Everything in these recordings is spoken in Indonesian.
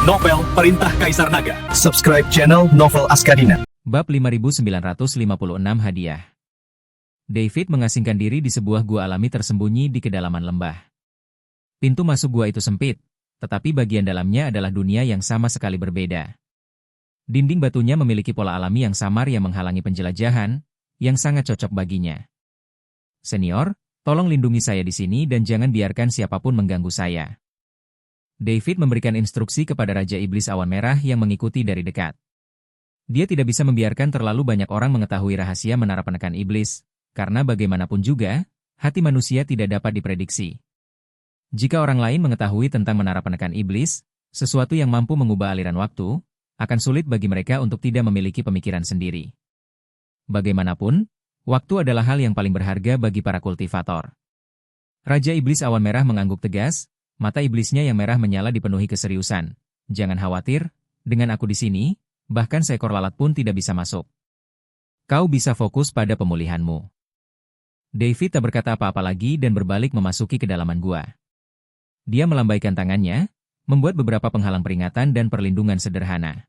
Novel Perintah Kaisar Naga. Subscribe channel Novel Askadina. Bab 5956 Hadiah. David mengasingkan diri di sebuah gua alami tersembunyi di kedalaman lembah. Pintu masuk gua itu sempit, tetapi bagian dalamnya adalah dunia yang sama sekali berbeda. Dinding batunya memiliki pola alami yang samar yang menghalangi penjelajahan, yang sangat cocok baginya. Senior, tolong lindungi saya di sini dan jangan biarkan siapapun mengganggu saya. David memberikan instruksi kepada Raja Iblis Awan Merah yang mengikuti dari dekat. Dia tidak bisa membiarkan terlalu banyak orang mengetahui rahasia menara penekan iblis, karena bagaimanapun juga, hati manusia tidak dapat diprediksi. Jika orang lain mengetahui tentang menara penekan iblis, sesuatu yang mampu mengubah aliran waktu, akan sulit bagi mereka untuk tidak memiliki pemikiran sendiri. Bagaimanapun, waktu adalah hal yang paling berharga bagi para kultivator. Raja Iblis Awan Merah mengangguk tegas. Mata iblisnya yang merah menyala dipenuhi keseriusan. Jangan khawatir, dengan aku di sini, bahkan seekor lalat pun tidak bisa masuk. Kau bisa fokus pada pemulihanmu. David tak berkata apa-apa lagi dan berbalik memasuki kedalaman gua. Dia melambaikan tangannya, membuat beberapa penghalang peringatan dan perlindungan sederhana.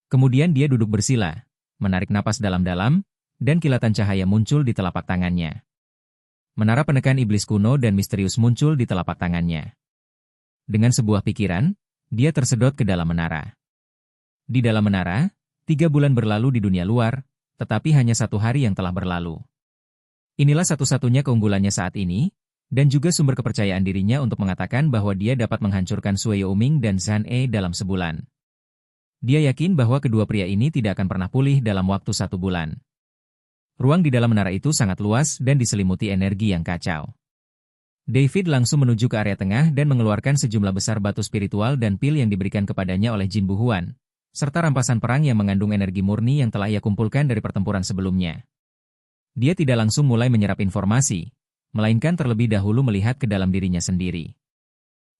Kemudian dia duduk bersila, menarik napas dalam-dalam, dan kilatan cahaya muncul di telapak tangannya. Menara penekan iblis kuno dan misterius muncul di telapak tangannya. Dengan sebuah pikiran, dia tersedot ke dalam menara. Di dalam menara, 3 bulan berlalu di dunia luar, tetapi hanya 1 hari yang telah berlalu. Inilah satu-satunya keunggulannya saat ini, dan juga sumber kepercayaan dirinya untuk mengatakan bahwa dia dapat menghancurkan Sui Youming dan Zhan E dalam sebulan. Dia yakin bahwa kedua pria ini tidak akan pernah pulih dalam waktu 1 bulan. Ruang di dalam menara itu sangat luas dan diselimuti energi yang kacau. David langsung menuju ke area tengah dan mengeluarkan sejumlah besar batu spiritual dan pil yang diberikan kepadanya oleh Jin Buhuan, serta rampasan perang yang mengandung energi murni yang telah ia kumpulkan dari pertempuran sebelumnya. Dia tidak langsung mulai menyerap informasi, melainkan terlebih dahulu melihat ke dalam dirinya sendiri.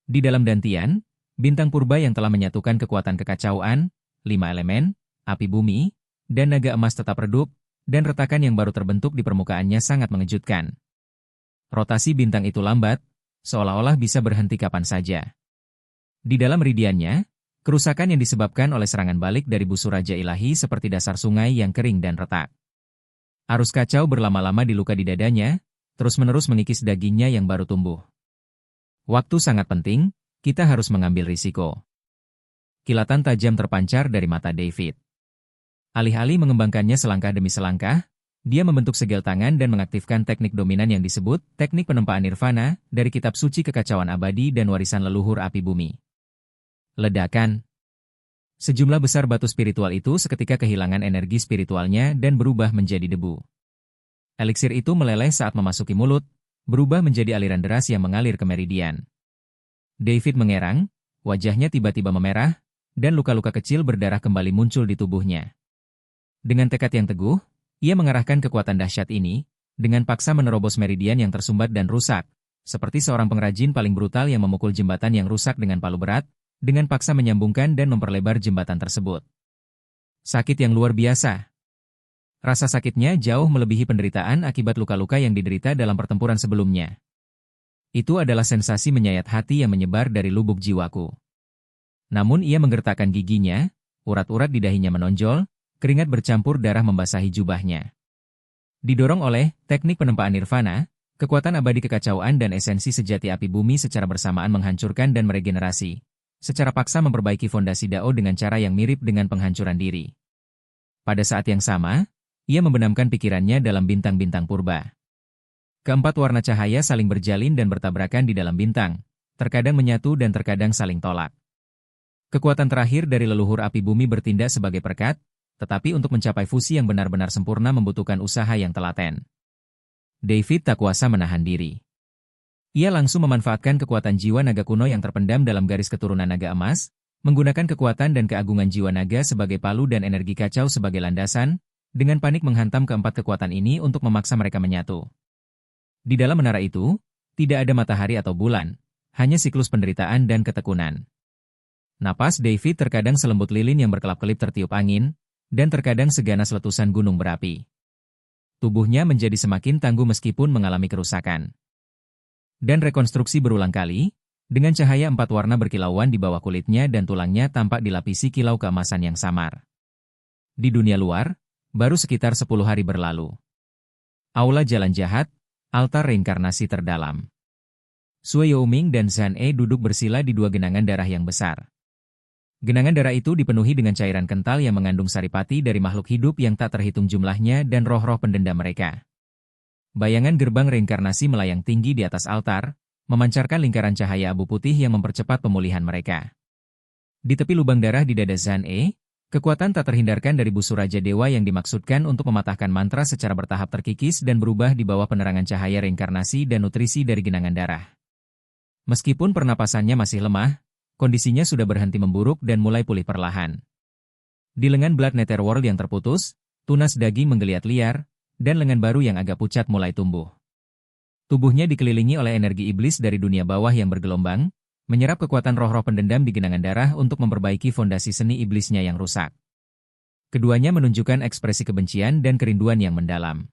Di dalam dantian, bintang purba yang telah menyatukan kekuatan kekacauan, 5 elemen, api bumi, dan naga emas tetap redup, dan retakan yang baru terbentuk di permukaannya sangat mengejutkan. Rotasi bintang itu lambat, seolah-olah bisa berhenti kapan saja. Di dalam meridiannya, kerusakan yang disebabkan oleh serangan balik dari busur Raja Ilahi seperti dasar sungai yang kering dan retak. Arus kacau berlama-lama di luka di dadanya, terus-menerus mengikis dagingnya yang baru tumbuh. Waktu sangat penting, kita harus mengambil risiko. Kilatan tajam terpancar dari mata David. Alih-alih mengembangkannya selangkah demi selangkah, dia membentuk segel tangan dan mengaktifkan teknik dominan yang disebut teknik penempaan nirvana dari kitab suci kekacauan abadi dan warisan leluhur api bumi. Ledakan. Sejumlah besar batu spiritual itu seketika kehilangan energi spiritualnya dan berubah menjadi debu. Eliksir itu meleleh saat memasuki mulut, berubah menjadi aliran deras yang mengalir ke meridian. David mengerang, wajahnya tiba-tiba memerah, dan luka-luka kecil berdarah kembali muncul di tubuhnya. Dengan tekad yang teguh, ia mengarahkan kekuatan dahsyat ini, dengan paksa menerobos meridian yang tersumbat dan rusak, seperti seorang pengrajin paling brutal yang memukul jembatan yang rusak dengan palu berat, dengan paksa menyambungkan dan memperlebar jembatan tersebut. Sakit yang luar biasa. Rasa sakitnya jauh melebihi penderitaan akibat luka-luka yang diderita dalam pertempuran sebelumnya. Itu adalah sensasi menyayat hati yang menyebar dari lubuk jiwaku. Namun ia menggertakkan giginya, urat-urat di dahinya menonjol, keringat bercampur darah membasahi jubahnya. Didorong oleh teknik penempaan nirvana, kekuatan abadi kekacauan dan esensi sejati api bumi secara bersamaan menghancurkan dan meregenerasi, secara paksa memperbaiki fondasi Dao dengan cara yang mirip dengan penghancuran diri. Pada saat yang sama, ia membenamkan pikirannya dalam bintang-bintang purba. Keempat warna cahaya saling berjalin dan bertabrakan di dalam bintang, terkadang menyatu dan terkadang saling tolak. Kekuatan terakhir dari leluhur api bumi bertindak sebagai perekat, tetapi untuk mencapai fusi yang benar-benar sempurna membutuhkan usaha yang telaten. David tak kuasa menahan diri. Ia langsung memanfaatkan kekuatan jiwa naga kuno yang terpendam dalam garis keturunan naga emas, menggunakan kekuatan dan keagungan jiwa naga sebagai palu dan energi kacau sebagai landasan, dengan panik menghantam keempat kekuatan ini untuk memaksa mereka menyatu. Di dalam menara itu, tidak ada matahari atau bulan, hanya siklus penderitaan dan ketekunan. Napas David terkadang selembut lilin yang berkelap-kelip tertiup angin, dan terkadang seganas letusan gunung berapi. Tubuhnya menjadi semakin tangguh meskipun mengalami kerusakan. Dan rekonstruksi berulang kali, Dengan cahaya 4 warna berkilauan di bawah kulitnya dan tulangnya tampak dilapisi kilau keemasan yang samar. Di dunia luar, baru sekitar 10 hari berlalu. Aula Jalan Jahat, altar reinkarnasi terdalam. Sui Youming dan Zhan E duduk bersila di dua genangan darah yang besar. Genangan darah itu dipenuhi dengan cairan kental yang mengandung saripati dari makhluk hidup yang tak terhitung jumlahnya dan roh-roh pendendam mereka. Bayangan gerbang reinkarnasi melayang tinggi di atas altar, memancarkan lingkaran cahaya abu putih yang mempercepat pemulihan mereka. Di tepi lubang darah di dada Zhan E, kekuatan tak terhindarkan dari busur Raja Dewa yang dimaksudkan untuk mematahkan mantra secara bertahap terkikis dan berubah di bawah penerangan cahaya reinkarnasi dan nutrisi dari genangan darah. Meskipun pernapasannya masih lemah, kondisinya sudah berhenti memburuk dan mulai pulih perlahan. Di lengan Blood Netherworld yang terputus, tunas daging menggeliat liar, dan lengan baru yang agak pucat mulai tumbuh. Tubuhnya dikelilingi oleh energi iblis dari dunia bawah yang bergelombang, menyerap kekuatan roh-roh pendendam di genangan darah untuk memperbaiki fondasi seni iblisnya yang rusak. Keduanya menunjukkan ekspresi kebencian dan kerinduan yang mendalam.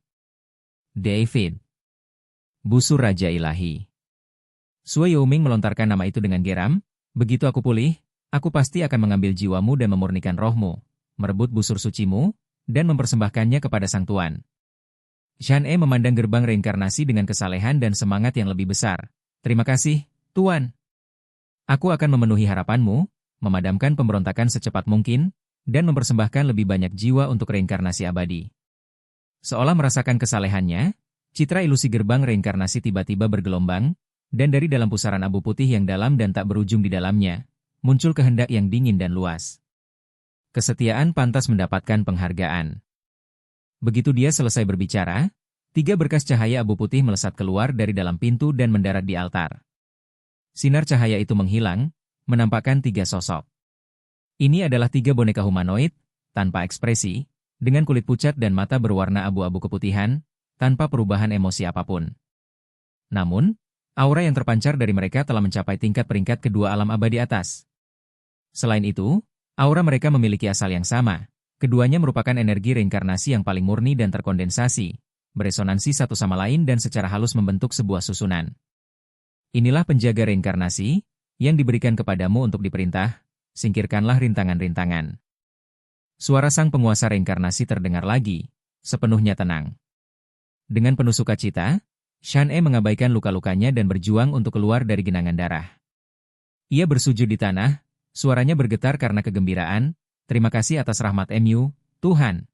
David. Busur Raja Ilahi. Sui Youming melontarkan nama itu dengan geram, begitu aku pulih, aku pasti akan mengambil jiwamu dan memurnikan rohmu, merebut busur sucimu, dan mempersembahkannya kepada Sang Tuan. Zhan E memandang gerbang reinkarnasi dengan kesalehan dan semangat yang lebih besar. Terima kasih, Tuan. Aku akan memenuhi harapanmu, memadamkan pemberontakan secepat mungkin, dan mempersembahkan lebih banyak jiwa untuk reinkarnasi abadi. Seolah merasakan kesalehannya, citra ilusi gerbang reinkarnasi tiba-tiba bergelombang, dan dari dalam pusaran abu putih yang dalam dan tak berujung di dalamnya, muncul kehendak yang dingin dan luas. Kesetiaan pantas mendapatkan penghargaan. Begitu dia selesai berbicara, 3 berkas cahaya abu putih melesat keluar dari dalam pintu dan mendarat di altar. Sinar cahaya itu menghilang, menampakkan 3 sosok. Ini adalah 3 boneka humanoid, tanpa ekspresi, dengan kulit pucat dan mata berwarna abu-abu keputihan, tanpa perubahan emosi apapun. Namun, aura yang terpancar dari mereka telah mencapai tingkat peringkat kedua alam abadi atas. Selain itu, aura mereka memiliki asal yang sama. Keduanya merupakan energi reinkarnasi yang paling murni dan terkondensasi, beresonansi satu sama lain dan secara halus membentuk sebuah susunan. Inilah penjaga reinkarnasi, yang diberikan kepadamu untuk diperintah, singkirkanlah rintangan-rintangan. Suara sang penguasa reinkarnasi terdengar lagi, sepenuhnya tenang. Dengan penuh sukacita, Zhan E mengabaikan luka-lukanya dan berjuang untuk keluar dari genangan darah. Ia bersujud di tanah, suaranya bergetar karena kegembiraan, terima kasih atas rahmat MU, Tuhan.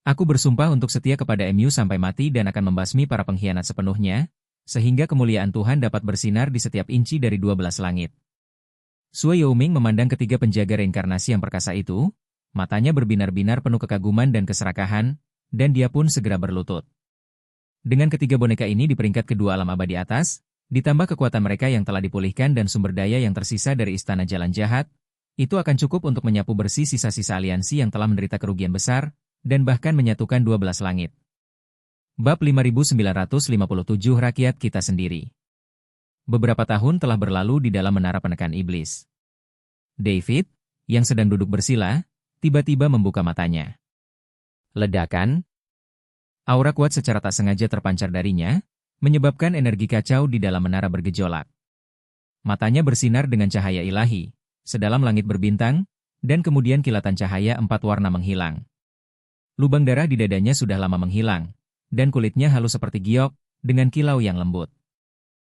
Aku bersumpah untuk setia kepada MU sampai mati dan akan membasmi para pengkhianat sepenuhnya, sehingga kemuliaan Tuhan dapat bersinar di setiap inci dari 12 langit. Sui Youming memandang ketiga penjaga reinkarnasi yang perkasa itu, matanya berbinar-binar penuh kekaguman dan keserakahan, dan dia pun segera berlutut. Dengan ketiga boneka ini di peringkat kedua alam abadi atas, ditambah kekuatan mereka yang telah dipulihkan dan sumber daya yang tersisa dari Istana Jalan Jahat, itu akan cukup untuk menyapu bersih sisa-sisa aliansi yang telah menderita kerugian besar, dan bahkan menyatukan 12 langit. Bab 5957 Rakyat Kita Sendiri. Beberapa tahun telah berlalu di dalam menara penekan iblis. David, yang sedang duduk bersila, tiba-tiba membuka matanya. Ledakan. Aura kuat secara tak sengaja terpancar darinya, menyebabkan energi kacau di dalam menara bergejolak. Matanya bersinar dengan cahaya ilahi, sedalam langit berbintang, dan kemudian kilatan cahaya 4 warna menghilang. Lubang darah di dadanya sudah lama menghilang, dan kulitnya halus seperti giok, dengan kilau yang lembut.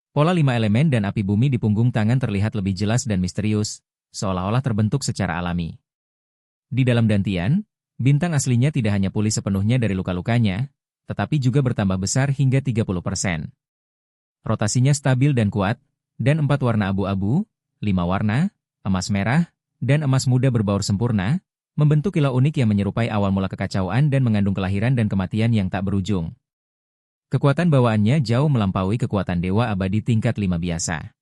Pola 5 elemen dan api bumi di punggung tangan terlihat lebih jelas dan misterius, seolah-olah terbentuk secara alami. Di dalam dantian, bintang aslinya tidak hanya pulih sepenuhnya dari luka-lukanya, tetapi juga bertambah besar hingga 30%. Rotasinya stabil dan kuat, dan 4 warna abu-abu, 5 warna, emas merah, dan emas muda berbaur sempurna, membentuk kilau unik yang menyerupai awal mula kekacauan dan mengandung kelahiran dan kematian yang tak berujung. Kekuatan bawaannya jauh melampaui kekuatan dewa abadi tingkat 5 biasa.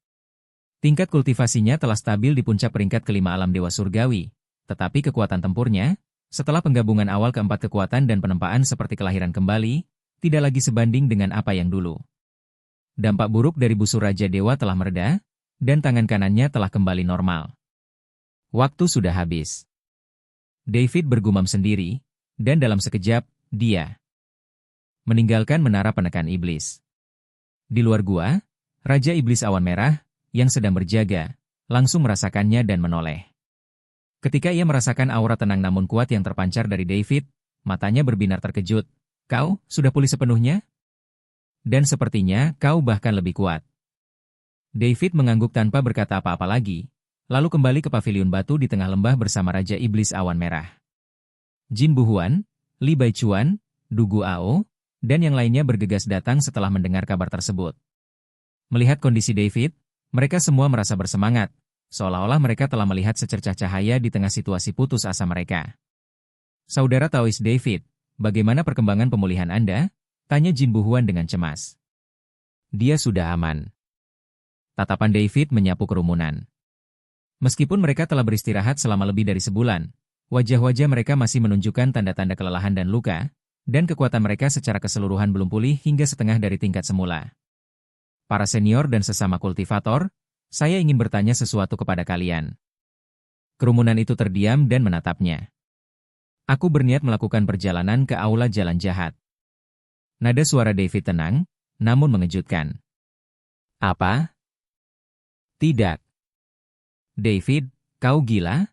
Tingkat kultivasinya telah stabil di puncak peringkat kelima alam dewa surgawi, tetapi kekuatan tempurnya, setelah penggabungan awal keempat kekuatan dan penempaan seperti kelahiran kembali, tidak lagi sebanding dengan apa yang dulu. Dampak buruk dari busur Raja Dewa telah mereda, dan tangan kanannya telah kembali normal. Waktu sudah habis. David bergumam sendiri, dan dalam sekejap, dia meninggalkan menara penekan iblis. Di luar gua, Raja Iblis Awan Merah, yang sedang berjaga, langsung merasakannya dan menoleh. Ketika ia merasakan aura tenang namun kuat yang terpancar dari David, matanya berbinar terkejut. Kau, sudah pulih sepenuhnya? Dan sepertinya, kau bahkan lebih kuat. David mengangguk tanpa berkata apa-apa lagi, lalu kembali ke paviliun batu di tengah lembah bersama Raja Iblis Awan Merah. Jin Buhuan, Li Baichuan, Du Guao, dan yang lainnya bergegas datang setelah mendengar kabar tersebut. Melihat kondisi David, mereka semua merasa bersemangat, seolah-olah mereka telah melihat secercah cahaya di tengah situasi putus asa mereka. Saudara Taois David, bagaimana perkembangan pemulihan Anda? Tanya Jin Buhuan dengan cemas. Dia sudah aman. Tatapan David menyapu kerumunan. Meskipun mereka telah beristirahat selama lebih dari sebulan, wajah-wajah mereka masih menunjukkan tanda-tanda kelelahan dan luka, dan kekuatan mereka secara keseluruhan belum pulih hingga setengah dari tingkat semula. Para senior dan sesama kultivator, saya ingin bertanya sesuatu kepada kalian. Kerumunan itu terdiam dan menatapnya. Aku berniat melakukan perjalanan ke aula jalan jahat. Nada suara David tenang, namun mengejutkan. Apa? Tidak. David, kau gila?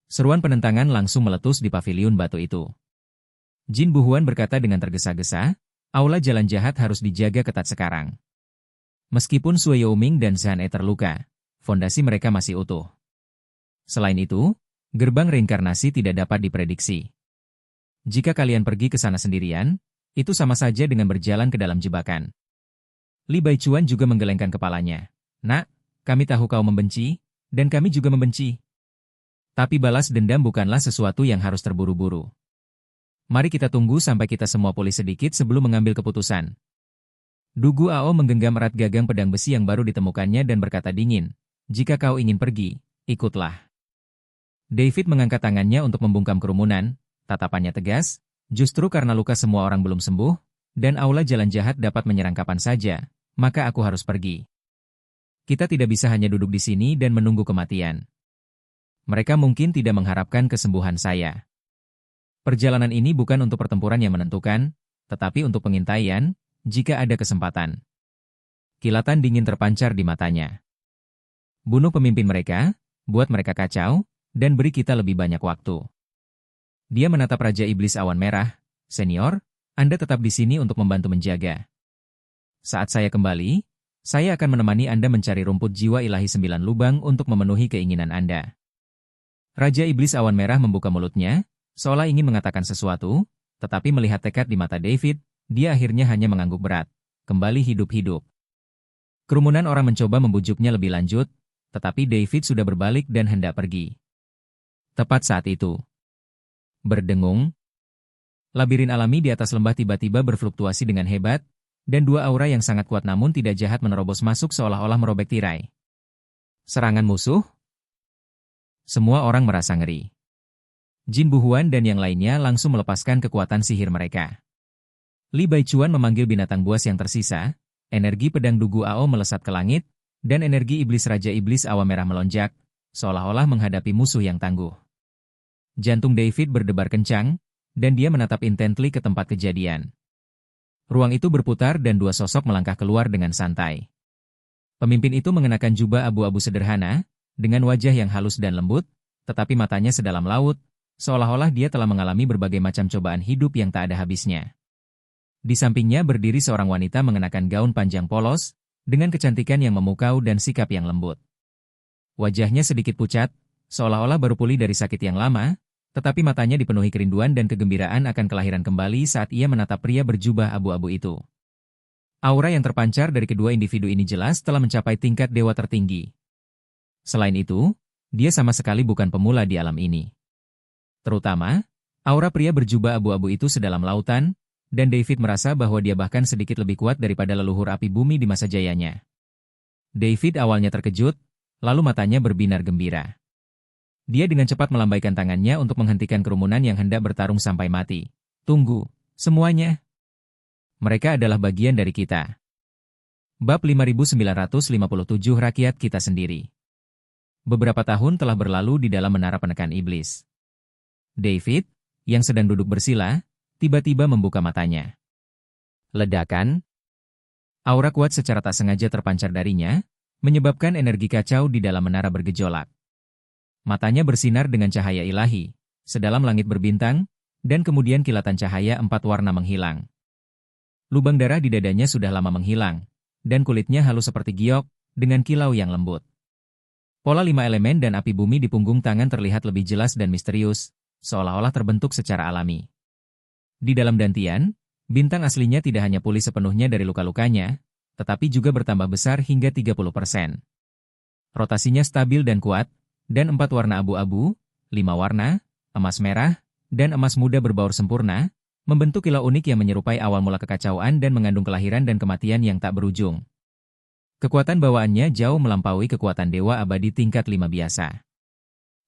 Seruan penentangan langsung meletus di paviliun batu itu. Jin Buhuan berkata dengan tergesa-gesa, aula jalan jahat harus dijaga ketat sekarang. Meskipun Sui Youming dan Zhan E terluka, fondasi mereka masih utuh. Selain itu, gerbang reinkarnasi tidak dapat diprediksi. Jika kalian pergi ke sana sendirian, itu sama saja dengan berjalan ke dalam jebakan. Li Baichuan juga menggelengkan kepalanya. Nak, kami tahu kau membenci, dan kami juga membenci. Tapi balas dendam bukanlah sesuatu yang harus terburu-buru. Mari kita tunggu sampai kita semua pulih sedikit sebelum mengambil keputusan. Du Guao menggenggam erat gagang pedang besi yang baru ditemukannya dan berkata dingin, jika kau ingin pergi, ikutlah. David mengangkat tangannya untuk membungkam kerumunan, tatapannya tegas, justru karena luka semua orang belum sembuh, dan aula jalan jahat dapat menyerang kapan saja, maka aku harus pergi. Kita tidak bisa hanya duduk di sini dan menunggu kematian. Mereka mungkin tidak mengharapkan kesembuhan saya. Perjalanan ini bukan untuk pertempuran yang menentukan, tetapi untuk pengintaian, jika ada kesempatan. Kilatan dingin terpancar di matanya. Bunuh pemimpin mereka, buat mereka kacau, dan beri kita lebih banyak waktu. Dia menatap Raja Iblis Awan Merah, Senior, Anda tetap di sini untuk membantu menjaga. Saat saya kembali, saya akan menemani Anda mencari rumput jiwa ilahi 9 lubang untuk memenuhi keinginan Anda. Raja Iblis Awan Merah membuka mulutnya, seolah ingin mengatakan sesuatu, tetapi melihat tekad di mata David, dia akhirnya hanya mengangguk berat, kembali hidup-hidup. Kerumunan orang mencoba membujuknya lebih lanjut, tetapi David sudah berbalik dan hendak pergi. Tepat saat itu, berdengung, labirin alami di atas lembah tiba-tiba berfluktuasi dengan hebat, dan dua aura yang sangat kuat namun tidak jahat menerobos masuk seolah-olah merobek tirai. Serangan musuh? Semua orang merasa ngeri. Jin Buhuan dan yang lainnya langsung melepaskan kekuatan sihir mereka. Li Baichuan memanggil binatang buas yang tersisa, energi pedang Du Guao melesat ke langit, dan energi iblis Raja Iblis Awan Merah melonjak, seolah-olah menghadapi musuh yang tangguh. Jantung David berdebar kencang, dan dia menatap intently ke tempat kejadian. Ruang itu berputar dan dua sosok melangkah keluar dengan santai. Pemimpin itu mengenakan jubah abu-abu sederhana, dengan wajah yang halus dan lembut, tetapi matanya sedalam laut, seolah-olah dia telah mengalami berbagai macam cobaan hidup yang tak ada habisnya. Di sampingnya berdiri seorang wanita mengenakan gaun panjang polos, dengan kecantikan yang memukau dan sikap yang lembut. Wajahnya sedikit pucat, seolah-olah baru pulih dari sakit yang lama, tetapi matanya dipenuhi kerinduan dan kegembiraan akan kelahiran kembali saat ia menatap pria berjubah abu-abu itu. Aura yang terpancar dari kedua individu ini jelas telah mencapai tingkat dewa tertinggi. Selain itu, dia sama sekali bukan pemula di alam ini. Terutama, aura pria berjubah abu-abu itu sedalam lautan, dan David merasa bahwa dia bahkan sedikit lebih kuat daripada leluhur api bumi di masa jayanya. David awalnya terkejut, lalu matanya berbinar gembira. Dia dengan cepat melambaikan tangannya untuk menghentikan kerumunan yang hendak bertarung sampai mati. Tunggu, semuanya. Mereka adalah bagian dari kita. Bab 5957 Rakyat Kita Sendiri. Beberapa tahun telah berlalu di dalam menara penekan iblis. David, yang sedang duduk bersila, tiba-tiba membuka matanya. Ledakan. Aura kuat secara tak sengaja terpancar darinya, menyebabkan energi kacau di dalam menara bergejolak. Matanya bersinar dengan cahaya ilahi, sedalam langit berbintang, dan kemudian kilatan cahaya 4 warna menghilang. Lubang darah di dadanya sudah lama menghilang, dan kulitnya halus seperti giok, dengan kilau yang lembut. Pola 5 elemen dan api bumi di punggung tangan terlihat lebih jelas dan misterius, seolah-olah terbentuk secara alami. Di dalam dantian, bintang aslinya tidak hanya pulih sepenuhnya dari luka-lukanya, tetapi juga bertambah besar hingga 30%. Rotasinya stabil dan kuat, dan 4 warna abu-abu, 5 warna, emas merah, dan emas muda berbaur sempurna, membentuk kilau unik yang menyerupai awal mula kekacauan dan mengandung kelahiran dan kematian yang tak berujung. Kekuatan bawaannya jauh melampaui kekuatan dewa abadi tingkat 5 biasa.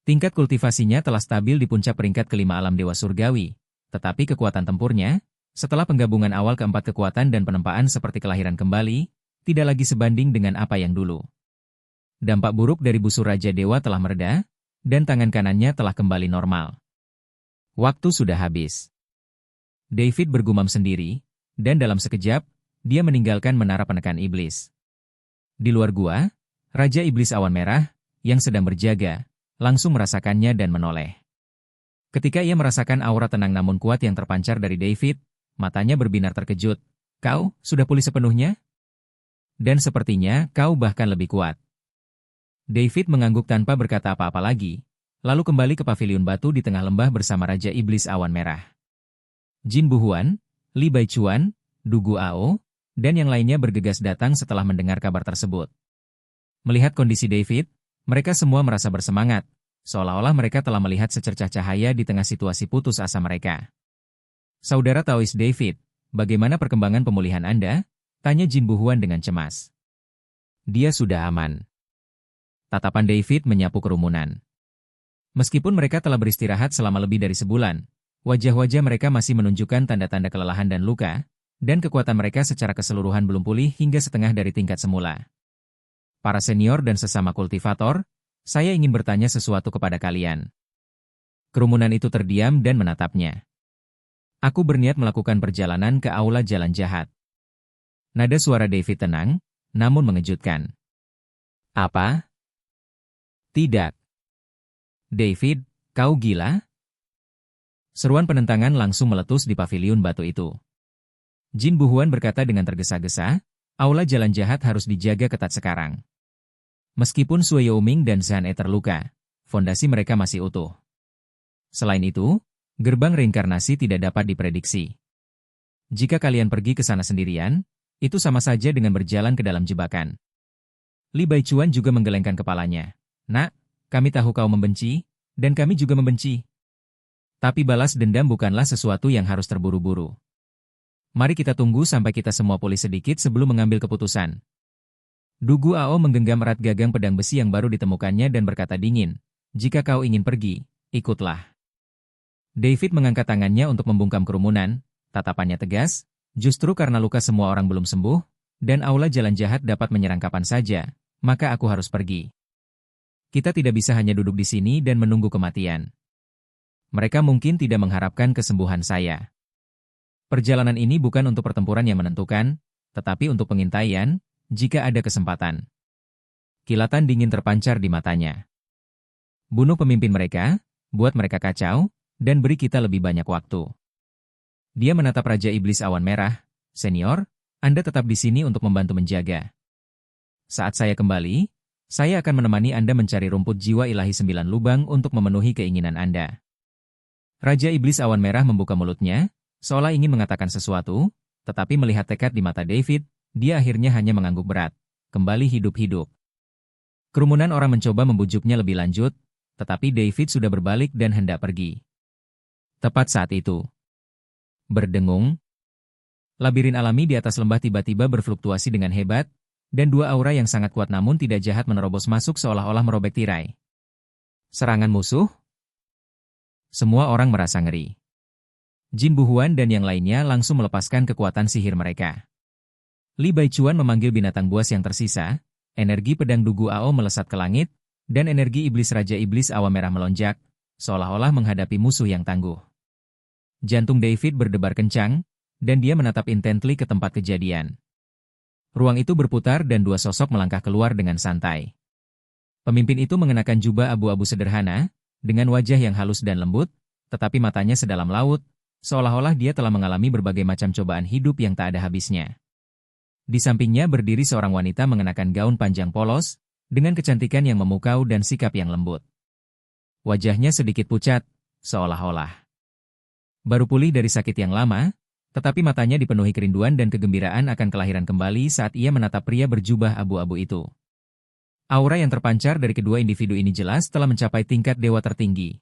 Tingkat kultivasinya telah stabil di puncak peringkat kelima alam dewa surgawi, tetapi kekuatan tempurnya, setelah penggabungan awal keempat kekuatan dan penempaan seperti kelahiran kembali, tidak lagi sebanding dengan apa yang dulu. Dampak buruk dari busur Raja Dewa telah mereda, dan tangan kanannya telah kembali normal. Waktu sudah habis. David bergumam sendiri, dan dalam sekejap, dia meninggalkan menara penekan iblis. Di luar gua, Raja Iblis Awan Merah, yang sedang berjaga, langsung merasakannya dan menoleh. Ketika ia merasakan aura tenang namun kuat yang terpancar dari David, matanya berbinar terkejut. "Kau sudah pulih sepenuhnya? Dan sepertinya kau bahkan lebih kuat." David mengangguk tanpa berkata apa-apa lagi, lalu kembali ke paviliun batu di tengah lembah bersama Raja Iblis Awan Merah. Jin Buhuan, Li Baichuan, Dugu Ao, dan yang lainnya bergegas datang setelah mendengar kabar tersebut. Melihat kondisi David, mereka semua merasa bersemangat, seolah-olah mereka telah melihat secercah cahaya di tengah situasi putus asa mereka. "Saudara Taois David, bagaimana perkembangan pemulihan Anda?" tanya Jin Buhuan dengan cemas. "Dia sudah aman." Tatapan David menyapu kerumunan. Meskipun mereka telah beristirahat selama lebih dari sebulan, wajah-wajah mereka masih menunjukkan tanda-tanda kelelahan dan luka, dan kekuatan mereka secara keseluruhan belum pulih hingga setengah dari tingkat semula. "Para senior dan sesama kultivator, saya ingin bertanya sesuatu kepada kalian." Kerumunan itu terdiam dan menatapnya. "Aku berniat melakukan perjalanan ke aula jalan jahat." Nada suara David tenang, namun mengejutkan. "Apa? Tidak. David, kau gila?" Seruan penentangan langsung meletus di paviliun batu itu. Jin Buhuan berkata dengan tergesa-gesa, "Aula jalan jahat harus dijaga ketat sekarang." Meskipun Sue Youming dan Zhan E terluka, fondasi mereka masih utuh. Selain itu, gerbang reinkarnasi tidak dapat diprediksi. Jika kalian pergi ke sana sendirian, itu sama saja dengan berjalan ke dalam jebakan. Li Baichuan juga menggelengkan kepalanya. "Nak, kami tahu kau membenci, dan kami juga membenci. Tapi balas dendam bukanlah sesuatu yang harus terburu-buru. Mari kita tunggu sampai kita semua pulih sedikit sebelum mengambil keputusan." Dugu Ao menggenggam erat gagang pedang besi yang baru ditemukannya dan berkata dingin, "Jika kau ingin pergi, ikutlah." David mengangkat tangannya untuk membungkam kerumunan, tatapannya tegas, "Justru karena luka semua orang belum sembuh, dan aula jalan jahat dapat menyerang kapan saja, maka aku harus pergi. Kita tidak bisa hanya duduk di sini dan menunggu kematian. Mereka mungkin tidak mengharapkan kesembuhan saya. Perjalanan ini bukan untuk pertempuran yang menentukan, tetapi untuk pengintaian, jika ada kesempatan." Kilatan dingin terpancar di matanya. "Bunuh pemimpin mereka, buat mereka kacau, dan beri kita lebih banyak waktu." Dia menatap Raja Iblis Awan Merah, "Senior, Anda tetap di sini untuk membantu menjaga. Saat saya kembali, saya akan menemani Anda mencari rumput jiwa ilahi 9 lubang untuk memenuhi keinginan Anda." Raja Iblis Awan Merah membuka mulutnya, seolah ingin mengatakan sesuatu, tetapi melihat tekad di mata David, dia akhirnya hanya mengangguk berat, kembali hidup-hidup. Kerumunan orang mencoba membujuknya lebih lanjut, tetapi David sudah berbalik dan hendak pergi. Tepat saat itu, berdengung, labirin alami di atas lembah tiba-tiba berfluktuasi dengan hebat, dan dua aura yang sangat kuat namun tidak jahat menerobos masuk seolah-olah merobek tirai. Serangan musuh? Semua orang merasa ngeri. Jin Buhuan dan yang lainnya langsung melepaskan kekuatan sihir mereka. Li Baichuan memanggil binatang buas yang tersisa, energi pedang Dugu Ao melesat ke langit, dan energi iblis Raja Iblis Awan Merah melonjak, seolah-olah menghadapi musuh yang tangguh. Jantung David berdebar kencang, dan dia menatap intently ke tempat kejadian. ruang itu berputar dan dua sosok melangkah keluar dengan santai. Pemimpin itu mengenakan jubah abu-abu sederhana, dengan wajah yang halus dan lembut, tetapi matanya sedalam laut, seolah-olah dia telah mengalami berbagai macam cobaan hidup yang tak ada habisnya. Di sampingnya berdiri seorang wanita mengenakan gaun panjang polos, dengan kecantikan yang memukau dan sikap yang lembut. Wajahnya sedikit pucat, seolah-olah baru pulih dari sakit yang lama, tetapi matanya dipenuhi kerinduan dan kegembiraan akan kelahiran kembali saat ia menatap pria berjubah abu-abu itu. Aura yang terpancar dari kedua individu ini jelas telah mencapai tingkat dewa tertinggi.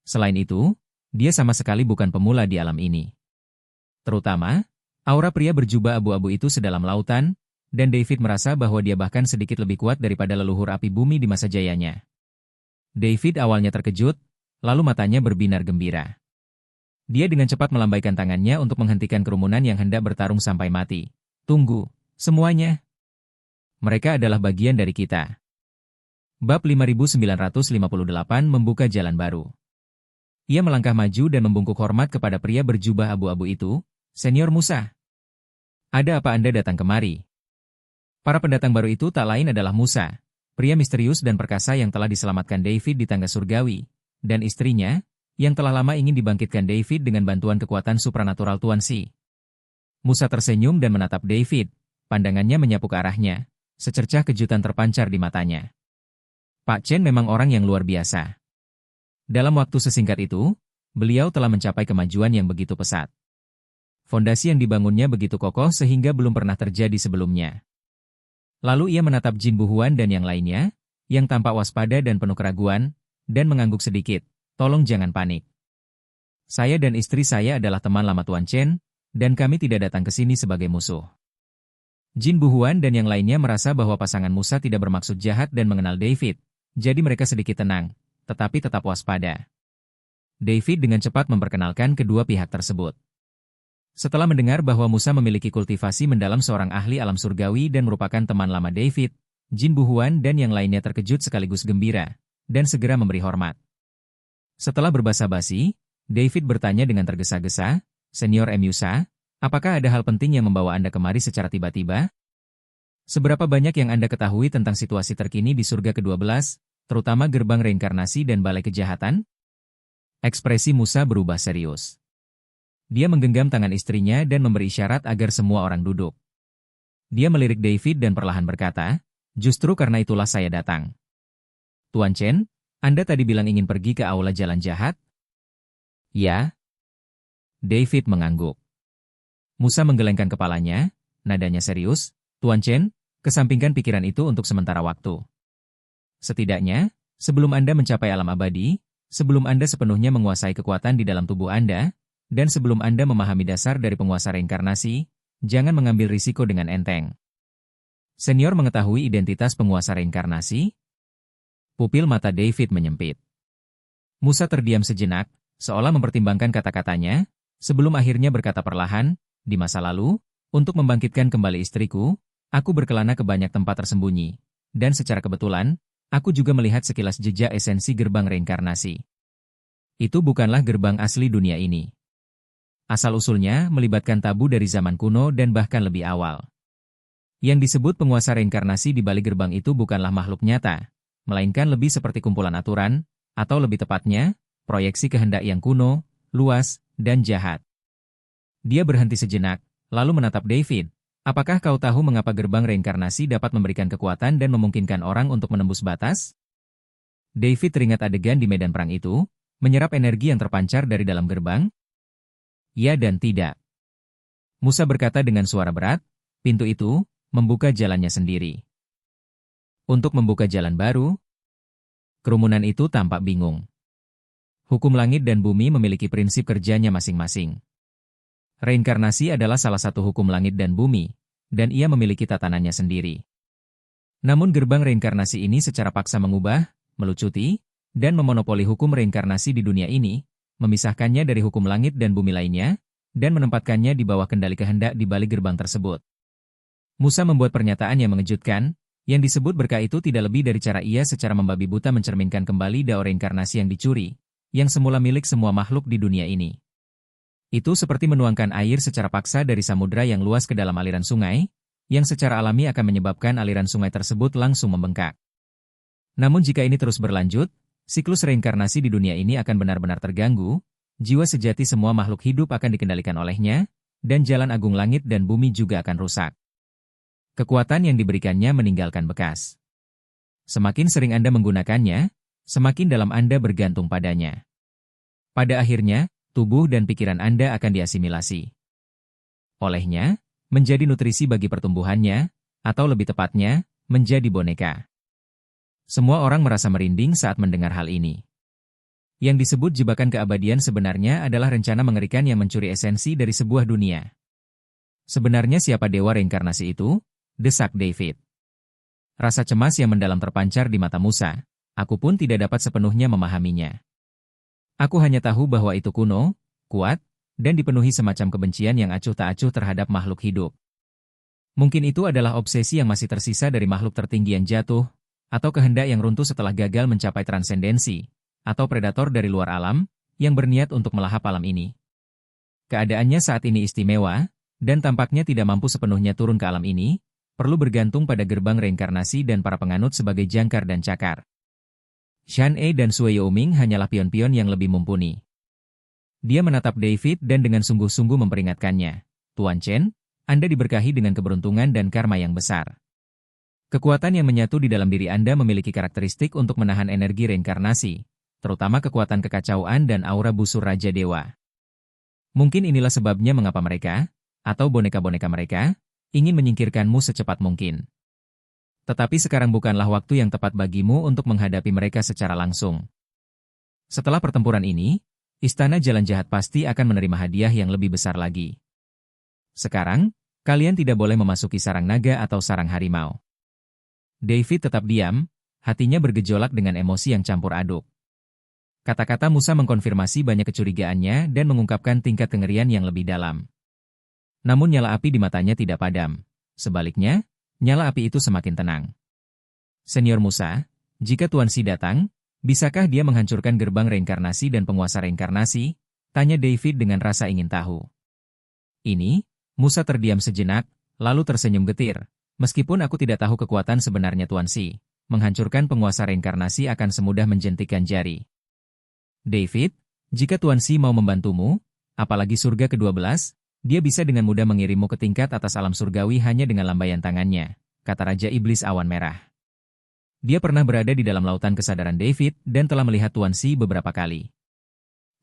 Selain itu, dia sama sekali bukan pemula di alam ini. Terutama, aura pria berjubah abu-abu itu sedalam lautan, dan David merasa bahwa dia bahkan sedikit lebih kuat daripada leluhur api bumi di masa jayanya. David awalnya terkejut, lalu matanya berbinar gembira. Dia dengan cepat melambaikan tangannya untuk menghentikan kerumunan yang hendak bertarung sampai mati. Tunggu, semuanya. Mereka adalah bagian dari kita. Bab 5958 membuka jalan baru. Ia melangkah maju dan membungkuk hormat kepada pria berjubah abu-abu itu, Senior Musa. Ada apa Anda datang kemari? Para pendatang baru itu tak lain adalah Musa, pria misterius dan perkasa yang telah diselamatkan David di tangga surgawi, dan istrinya, yang telah lama ingin dibangkitkan David dengan bantuan kekuatan supranatural Tuan Si. Musa tersenyum dan menatap David, pandangannya menyapu ke arahnya, secercah kejutan terpancar di matanya. Pak Chen memang orang yang luar biasa. Dalam waktu sesingkat itu, beliau telah mencapai kemajuan yang begitu pesat. Fondasi yang dibangunnya begitu kokoh sehingga belum pernah terjadi sebelumnya. Lalu ia menatap Jin Buhuan dan yang lainnya, yang tampak waspada dan penuh keraguan, dan mengangguk sedikit. Tolong jangan panik. Saya dan istri saya adalah teman lama Tuan Chen, dan kami tidak datang ke sini sebagai musuh. Jin Buhuan dan yang lainnya merasa bahwa pasangan Musa tidak bermaksud jahat dan mengenal David, jadi mereka sedikit tenang, tetapi tetap waspada. David dengan cepat memperkenalkan kedua pihak tersebut. Setelah mendengar bahwa Musa memiliki kultivasi mendalam seorang ahli alam surgawi dan merupakan teman lama David, Jin Buhuan dan yang lainnya terkejut sekaligus gembira, dan segera memberi hormat. Setelah berbasa-basi, David bertanya dengan tergesa-gesa, Senior Musa, apakah ada hal penting yang membawa Anda kemari secara tiba-tiba? Seberapa banyak yang Anda ketahui tentang situasi terkini di surga ke-12, terutama gerbang reinkarnasi dan balai kejahatan? Ekspresi Musa berubah serius. Dia menggenggam tangan istrinya dan memberi isyarat agar semua orang duduk. Dia melirik David dan perlahan berkata, justru karena itulah saya datang. Tuan Chen, Anda tadi bilang ingin pergi ke aula jalan jahat? Ya. David mengangguk. Musa menggelengkan kepalanya, nadanya serius, Tuan Chen, kesampingkan pikiran itu untuk sementara waktu. Setidaknya, sebelum Anda mencapai alam abadi, sebelum Anda sepenuhnya menguasai kekuatan di dalam tubuh Anda, dan sebelum Anda memahami dasar dari penguasa reinkarnasi, jangan mengambil risiko dengan enteng. Senior mengetahui identitas penguasa reinkarnasi? Pupil mata David menyempit. Musa terdiam sejenak, seolah mempertimbangkan kata-katanya, sebelum akhirnya berkata perlahan, di masa lalu, untuk membangkitkan kembali istriku, aku berkelana ke banyak tempat tersembunyi, dan secara kebetulan, aku juga melihat sekilas jejak esensi gerbang reinkarnasi. Itu bukanlah gerbang asli dunia ini. Asal-usulnya melibatkan tabu dari zaman kuno dan bahkan lebih awal. Yang disebut penguasa reinkarnasi di balik gerbang itu bukanlah makhluk nyata, melainkan lebih seperti kumpulan aturan, atau lebih tepatnya, proyeksi kehendak yang kuno, luas, dan jahat. Dia berhenti sejenak, lalu menatap David. Apakah kau tahu mengapa gerbang reinkarnasi dapat memberikan kekuatan dan memungkinkan orang untuk menembus batas? David teringat adegan di medan perang itu, menyerap energi yang terpancar dari dalam gerbang. Ya dan tidak. Musa berkata dengan suara berat, pintu itu membuka jalannya sendiri. Untuk membuka jalan baru, kerumunan itu tampak bingung. Hukum langit dan bumi memiliki prinsip kerjanya masing-masing. Reinkarnasi adalah salah satu hukum langit dan bumi, dan ia memiliki tatanannya sendiri. Namun gerbang reinkarnasi ini secara paksa mengubah, melucuti, dan memonopoli hukum reinkarnasi di dunia ini, memisahkannya dari hukum langit dan bumi lainnya, dan menempatkannya di bawah kendali kehendak di balik gerbang tersebut. Musa membuat pernyataan yang mengejutkan, yang disebut berkah itu tidak lebih dari cara ia secara membabi buta mencerminkan kembali dao reinkarnasi yang dicuri, yang semula milik semua makhluk di dunia ini. Itu seperti menuangkan air secara paksa dari samudra yang luas ke dalam aliran sungai, yang secara alami akan menyebabkan aliran sungai tersebut langsung membengkak. Namun jika ini terus berlanjut, siklus reinkarnasi di dunia ini akan benar-benar terganggu, jiwa sejati semua makhluk hidup akan dikendalikan olehnya, dan jalan agung langit dan bumi juga akan rusak. Kekuatan yang diberikannya meninggalkan bekas. Semakin sering Anda menggunakannya, semakin dalam Anda bergantung padanya. Pada akhirnya, tubuh dan pikiran Anda akan diasimilasi olehnya, menjadi nutrisi bagi pertumbuhannya, atau lebih tepatnya, menjadi boneka. Semua orang merasa merinding saat mendengar hal ini. Yang disebut jebakan keabadian sebenarnya adalah rencana mengerikan yang mencuri esensi dari sebuah dunia. Sebenarnya siapa dewa reinkarnasi itu? Desak David. Rasa cemas yang mendalam terpancar di mata Musa. Aku pun tidak dapat sepenuhnya memahaminya. Aku hanya tahu bahwa itu kuno, kuat, dan dipenuhi semacam kebencian yang acuh tak acuh terhadap makhluk hidup. Mungkin itu adalah obsesi yang masih tersisa dari makhluk tertinggi yang jatuh, atau kehendak yang runtuh setelah gagal mencapai transendensi, atau predator dari luar alam, yang berniat untuk melahap alam ini. Keadaannya saat ini istimewa, dan tampaknya tidak mampu sepenuhnya turun ke alam ini, perlu bergantung pada gerbang reinkarnasi dan para penganut sebagai jangkar dan cakar. Shan E dan Sui Youming hanyalah pion-pion yang lebih mumpuni. Dia menatap David dan dengan sungguh-sungguh memperingatkannya. Tuan Chen, Anda diberkahi dengan keberuntungan dan karma yang besar. Kekuatan yang menyatu di dalam diri Anda memiliki karakteristik untuk menahan energi reinkarnasi, terutama kekuatan kekacauan dan aura busur Raja Dewa. Mungkin inilah sebabnya mengapa mereka, atau boneka-boneka mereka, ingin menyingkirkanmu secepat mungkin. Tetapi sekarang bukanlah waktu yang tepat bagimu untuk menghadapi mereka secara langsung. Setelah pertempuran ini, Istana Jalan Jahat pasti akan menerima hadiah yang lebih besar lagi. Sekarang, kalian tidak boleh memasuki sarang naga atau sarang harimau. David tetap diam, hatinya bergejolak dengan emosi yang campur aduk. Kata-kata Musa mengkonfirmasi banyak kecurigaannya dan mengungkapkan tingkat kengerian yang lebih dalam. Namun nyala api di matanya tidak padam. Sebaliknya, nyala api itu semakin tenang. Senior Musa, jika Tuan Si datang, bisakah dia menghancurkan gerbang reinkarnasi dan penguasa reinkarnasi? Tanya David dengan rasa ingin tahu. Ini, Musa terdiam sejenak, lalu tersenyum getir. Meskipun aku tidak tahu kekuatan sebenarnya Tuan Si, menghancurkan penguasa reinkarnasi akan semudah menjentikkan jari. David, jika Tuan Si mau membantumu, apalagi surga ke-12, dia bisa dengan mudah mengirimmu ke tingkat atas alam surgawi hanya dengan lambaian tangannya, kata Raja Iblis Awan Merah. Dia pernah berada di dalam lautan kesadaran David dan telah melihat Tuan Si beberapa kali.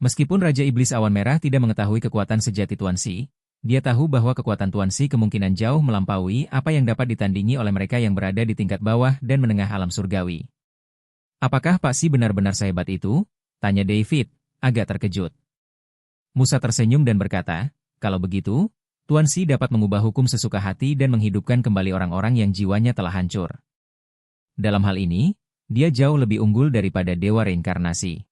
Meskipun Raja Iblis Awan Merah tidak mengetahui kekuatan sejati Tuan Si, dia tahu bahwa kekuatan Tuan Si kemungkinan jauh melampaui apa yang dapat ditandingi oleh mereka yang berada di tingkat bawah dan menengah alam surgawi. Apakah Pak Si benar-benar sehebat itu? Tanya David, agak terkejut. Musa tersenyum dan berkata, kalau begitu, Tuan Si dapat mengubah hukum sesuka hati dan menghidupkan kembali orang-orang yang jiwanya telah hancur. Dalam hal ini, dia jauh lebih unggul daripada dewa reinkarnasi.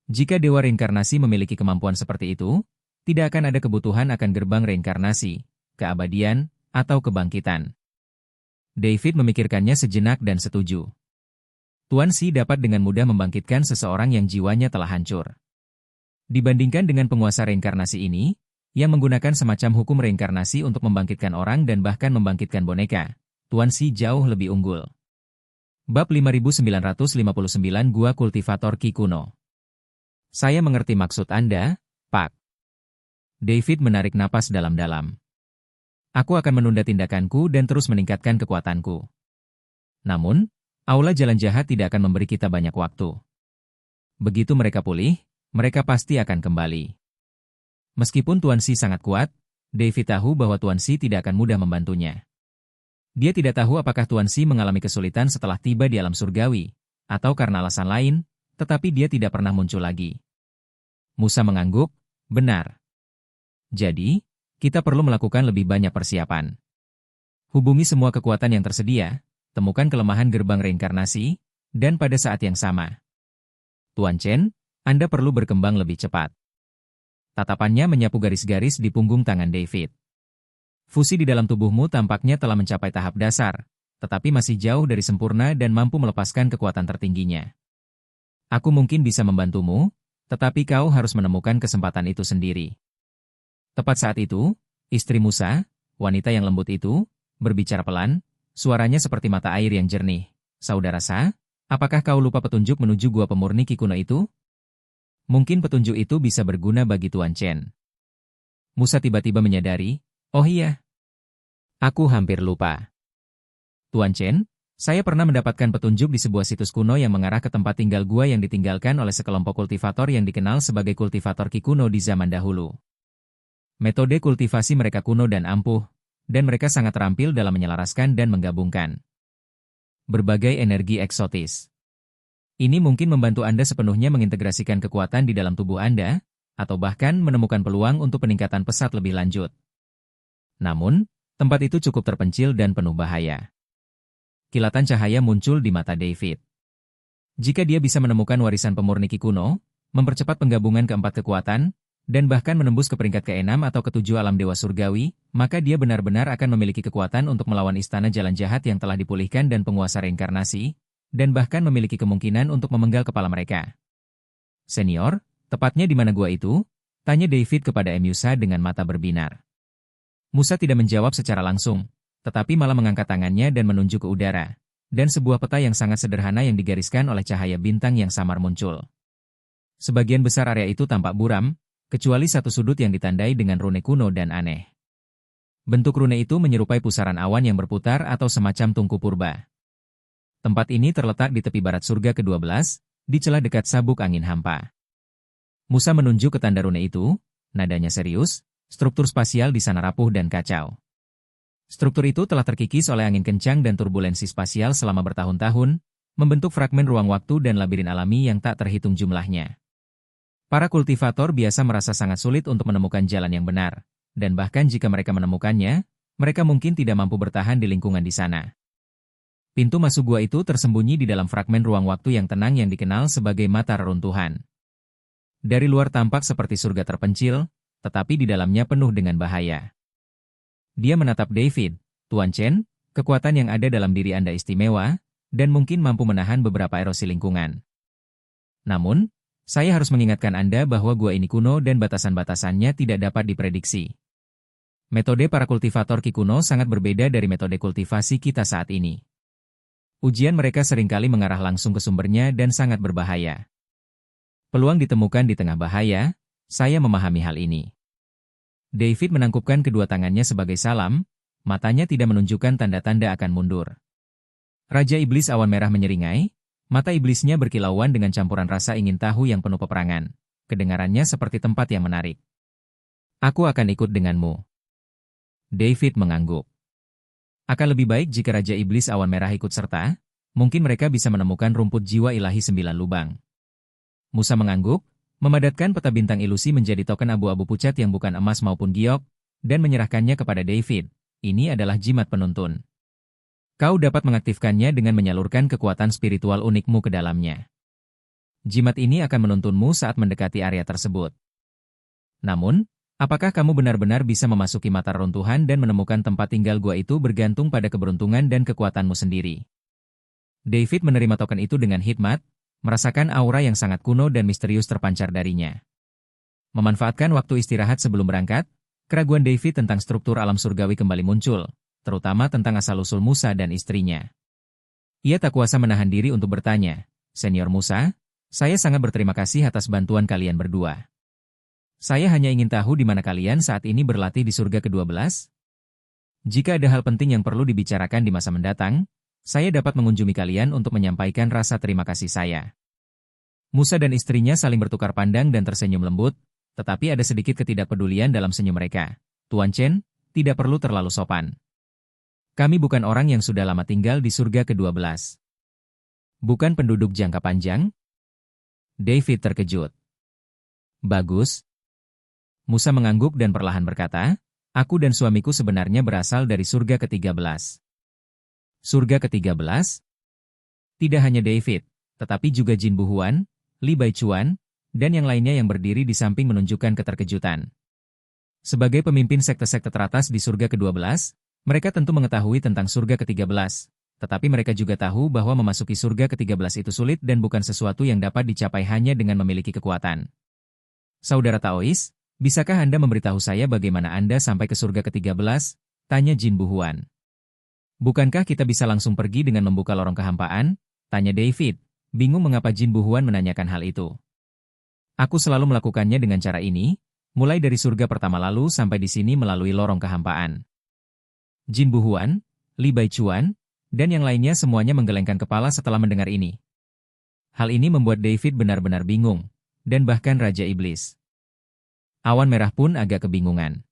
Jika dewa reinkarnasi memiliki kemampuan seperti itu, tidak akan ada kebutuhan akan gerbang reinkarnasi, keabadian, atau kebangkitan. David memikirkannya sejenak dan setuju. Tuan Si dapat dengan mudah membangkitkan seseorang yang jiwanya telah hancur. Dibandingkan dengan penguasa reinkarnasi ini, yang menggunakan semacam hukum reinkarnasi untuk membangkitkan orang dan bahkan membangkitkan boneka, Tuan Si jauh lebih unggul. Bab 5959 Gua Kultivator Ki Kuno. Saya mengerti maksud Anda, Pak. David menarik napas dalam-dalam. Aku akan menunda tindakanku dan terus meningkatkan kekuatanku. Namun, Aula Jalan Jahat tidak akan memberi kita banyak waktu. Begitu mereka pulih, mereka pasti akan kembali. Meskipun Tuan Si sangat kuat, David tahu bahwa Tuan Si tidak akan mudah membantunya. Dia tidak tahu apakah Tuan Si mengalami kesulitan setelah tiba di alam surgawi, atau karena alasan lain, tetapi dia tidak pernah muncul lagi. Musa mengangguk, benar. Jadi, kita perlu melakukan lebih banyak persiapan. Hubungi semua kekuatan yang tersedia, temukan kelemahan gerbang reinkarnasi, dan pada saat yang sama. Tuan Chen, Anda perlu berkembang lebih cepat. Tatapannya menyapu garis-garis di punggung tangan David. Fusi di dalam tubuhmu tampaknya telah mencapai tahap dasar, tetapi masih jauh dari sempurna dan mampu melepaskan kekuatan tertingginya. Aku mungkin bisa membantumu, tetapi kau harus menemukan kesempatan itu sendiri. Tepat saat itu, istri Musa, wanita yang lembut itu, Berbicara pelan, suaranya seperti mata air yang jernih. Saudara Sa, apakah kau lupa petunjuk menuju gua pemurni Ki kuno itu? Mungkin petunjuk itu bisa berguna bagi Tuan Chen. Musa tiba-tiba menyadari, oh iya. Aku hampir lupa. Tuan Chen, saya pernah mendapatkan petunjuk di sebuah situs kuno yang mengarah ke tempat tinggal gua yang ditinggalkan oleh sekelompok kultivator yang dikenal sebagai kultivator Ki kuno di zaman dahulu. Metode kultivasi mereka kuno dan ampuh, dan mereka sangat terampil dalam menyelaraskan dan menggabungkan berbagai energi eksotis. Ini mungkin membantu Anda sepenuhnya mengintegrasikan kekuatan di dalam tubuh Anda, atau bahkan menemukan peluang untuk peningkatan pesat lebih lanjut. Namun, tempat itu cukup terpencil dan penuh bahaya. Kilatan cahaya muncul di mata David. Jika dia bisa menemukan warisan pemurni Ki kuno, mempercepat penggabungan keempat kekuatan, dan bahkan menembus ke peringkat ke-6 atau ke-7 alam dewa surgawi, maka dia benar-benar akan memiliki kekuatan untuk melawan istana jalan jahat yang telah dipulihkan dan penguasa reinkarnasi, dan bahkan memiliki kemungkinan untuk memenggal kepala mereka. Senior, tepatnya di mana gua itu? Tanya David kepada Musa dengan mata berbinar. Musa tidak menjawab secara langsung, tetapi malah mengangkat tangannya dan menunjuk ke udara, dan sebuah peta yang sangat sederhana yang digariskan oleh cahaya bintang yang samar muncul. Sebagian besar area itu tampak buram, kecuali satu sudut yang ditandai dengan rune kuno dan aneh. Bentuk rune itu menyerupai pusaran awan yang berputar atau semacam tungku purba. Tempat ini terletak di tepi barat surga ke-12, di celah dekat sabuk angin hampa. Musa menunjuk ke tanda rune itu, nadanya serius, struktur spasial di sana rapuh dan kacau. Struktur itu telah terkikis oleh angin kencang dan turbulensi spasial selama bertahun-tahun, membentuk fragmen ruang waktu dan labirin alami yang tak terhitung jumlahnya. Para kultivator biasa merasa sangat sulit untuk menemukan jalan yang benar, dan bahkan jika mereka menemukannya, mereka mungkin tidak mampu bertahan di lingkungan di sana. Pintu masuk gua itu tersembunyi di dalam fragmen ruang waktu yang tenang yang dikenal sebagai mata reruntuhan. Dari luar tampak seperti surga terpencil, tetapi di dalamnya penuh dengan bahaya. Dia menatap David, Tuan Chen, kekuatan yang ada dalam diri Anda istimewa, dan mungkin mampu menahan beberapa erosi lingkungan. Namun, saya harus mengingatkan Anda bahwa gua ini kuno dan batasan-batasannya tidak dapat diprediksi. Metode para kultivator Ki kuno sangat berbeda dari metode kultivasi kita saat ini. Ujian mereka seringkali mengarah langsung ke sumbernya dan sangat berbahaya. Peluang ditemukan di tengah bahaya, saya memahami hal ini. David menangkupkan kedua tangannya sebagai salam, matanya tidak menunjukkan tanda-tanda akan mundur. Raja Iblis Awan Merah menyeringai, mata iblisnya berkilauan dengan campuran rasa ingin tahu yang penuh peperangan. Kedengarannya seperti tempat yang menarik. Aku akan ikut denganmu. David mengangguk. Akan lebih baik jika Raja Iblis Awan Merah ikut serta, mungkin mereka bisa menemukan rumput jiwa ilahi 9 lubang. Musa mengangguk, memadatkan peta bintang ilusi menjadi token abu-abu pucat yang bukan emas maupun giok, dan menyerahkannya kepada David. Ini adalah jimat penuntun. Kau dapat mengaktifkannya dengan menyalurkan kekuatan spiritual unikmu ke dalamnya. Jimat ini akan menuntunmu saat mendekati area tersebut. Namun, apakah kamu benar-benar bisa memasuki mata reruntuhan dan menemukan tempat tinggal gua itu bergantung pada keberuntungan dan kekuatanmu sendiri. David menerima token itu dengan hikmat, merasakan aura yang sangat kuno dan misterius terpancar darinya. Memanfaatkan waktu istirahat sebelum berangkat, keraguan David tentang struktur alam surgawi kembali muncul, terutama tentang asal-usul Musa dan istrinya. Ia tak kuasa menahan diri untuk bertanya, Senior Musa, saya sangat berterima kasih atas bantuan kalian berdua. Saya hanya ingin tahu di mana kalian saat ini berlatih di surga ke-12? Jika ada hal penting yang perlu dibicarakan di masa mendatang, saya dapat mengunjungi kalian untuk menyampaikan rasa terima kasih saya. Musa dan istrinya saling bertukar pandang dan tersenyum lembut, tetapi ada sedikit ketidakpedulian dalam senyum mereka. Tuan Chen, tidak perlu terlalu sopan. Kami bukan orang yang sudah lama tinggal di surga ke-12. Bukan penduduk jangka panjang? David terkejut. Bagus. Musa mengangguk dan perlahan berkata, aku dan suamiku sebenarnya berasal dari surga ke-13. Surga ke-13? Tidak hanya David, tetapi juga Jin Buhuan, Li Baichuan, dan yang lainnya yang berdiri di samping menunjukkan keterkejutan. Sebagai pemimpin sekte-sekte teratas di surga ke-12, mereka tentu mengetahui tentang surga ke-13, tetapi mereka juga tahu bahwa memasuki surga ke-13 itu sulit dan bukan sesuatu yang dapat dicapai hanya dengan memiliki kekuatan. Saudara Taois, bisakah Anda memberitahu saya bagaimana Anda sampai ke surga ke-13? Tanya Jin Buhuan. Bukankah kita bisa langsung pergi dengan membuka lorong kehampaan? Tanya David, bingung mengapa Jin Buhuan menanyakan hal itu. Aku selalu melakukannya dengan cara ini, mulai dari surga pertama lalu sampai di sini melalui lorong kehampaan. Jin Buhuan, Li Baichuan, dan yang lainnya semuanya menggelengkan kepala setelah mendengar ini. Hal ini membuat David benar-benar bingung, dan bahkan Raja Iblis. Awan Merah pun agak kebingungan.